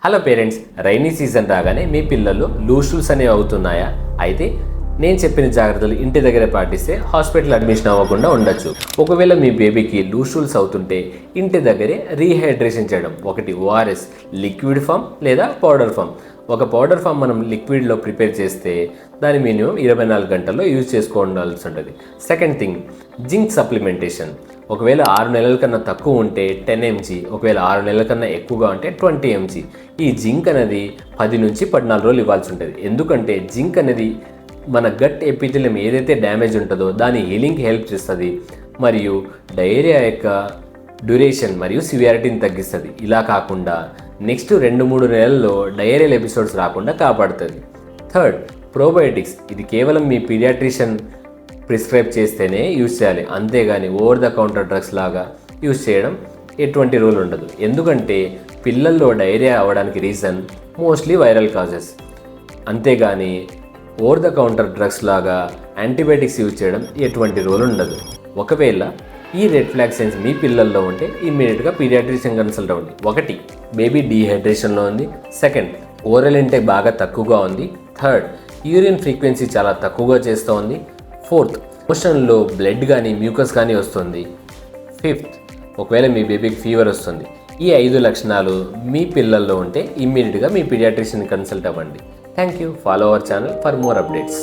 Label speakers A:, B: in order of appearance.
A: Hello parents, rainy season రాగానే మీ పిల్లలు loose shoes అనేవి అవుతున్నాయా? అయితే నేను చెప్పిన జాగ్రత్తలు ఇంటి దగ్గర పాటిస్తే హాస్పిటల్ అడ్మిషన్ అవ్వకుండా ఉండొచ్చు. ఒకవేళ మీ బేబీకి లూజ్ షూస్ అవుతుంటే ఇంటి దగ్గరే రీహైడ్రేషన్ చేయడం. ఒకటి ORS లిక్విడ్ ఫామ్ లేదా పౌడర్ ఫామ్. ఒక పౌడర్ ఫామ్ మనం లిక్విడ్లో ప్రిపేర్ చేస్తే దాని మినిమం 24 గంటల్లో యూజ్ చేసుకోవాల్సి ఉంటుంది. Second thing, zinc supplementation. ఒకవేళ 6 నెలల కన్నా తక్కువ ఉంటే 10 mg, ఒకవేళ 6 నెలల కన్నా ఎక్కువగా ఉంటే 20 mg. ఈ జింక్ అనేది 10 నుంచి 14 రోజులు ఇవ్వాల్సి ఉంటుంది. ఎందుకంటే జింక్ అనేది మన గట్ ఎపిథెలియం ఏదైతే డ్యామేజ్ ఉంటుందో దాని హీలింగ్కి హెల్ప్ చేస్తుంది మరియు డయేరియా యొక్క డ్యూరేషన్ మరియు సివియారిటీని తగ్గిస్తుంది. ఇలా కాకుండా నెక్స్ట్ 2-3 నెలల్లో డయేరియల్ ఎపిసోడ్స్ రాకుండా కాపాడుతుంది. Third, probiotics. ఇది కేవలం మీ పీడియాట్రిషియన్ ప్రిస్క్రైబ్ చేస్తేనే యూజ్ చేయాలి, అంతేగాని ఓవర్ ద కౌంటర్ డ్రగ్స్ లాగా యూజ్ చేయడం ఎటువంటి రూల్ ఉండదు. ఎందుకంటే పిల్లల్లో డయేరియా అవ్వడానికి రీజన్ మోస్ట్లీ వైరల్ కాజెస్, అంతేగాని ఓవర్ ద కౌంటర్ డ్రగ్స్ లాగా యాంటీబయాటిక్స్ యూజ్ చేయడం ఎటువంటి రూల్ ఉండదు. ఒకవేళ ఈ రెడ్ ఫ్లాగ్ సైన్స్ మీ పిల్లల్లో ఉంటే ఇమ్మీడియట్గా పీడియాట్రిషియన్ కన్సల్ట్ అవ్వండి. ఒకటి, బేబీ డీహైడ్రేషన్లో ఉంది. సెకండ్, ఓరల్ ఇంటేక్ బాగా తక్కువగా ఉంది. థర్డ్, యూరిన్ ఫ్రీక్వెన్సీ చాలా తక్కువగా చేస్తూ ఉంది. ఫోర్త్, మోషన్లో బ్లడ్ కానీ మ్యూకస్ కానీ వస్తుంది. ఫిఫ్త్, ఒకవేళ మీ బేబీకి ఫీవర్ వస్తుంది. ఈ 5 లక్షణాలు మీ పిల్లల్లో ఉంటే ఇమ్మీడియట్గా మీ పీడియాట్రిషియన్ కన్సల్ట్ అవ్వండి. Thank you. Follow our channel for more updates.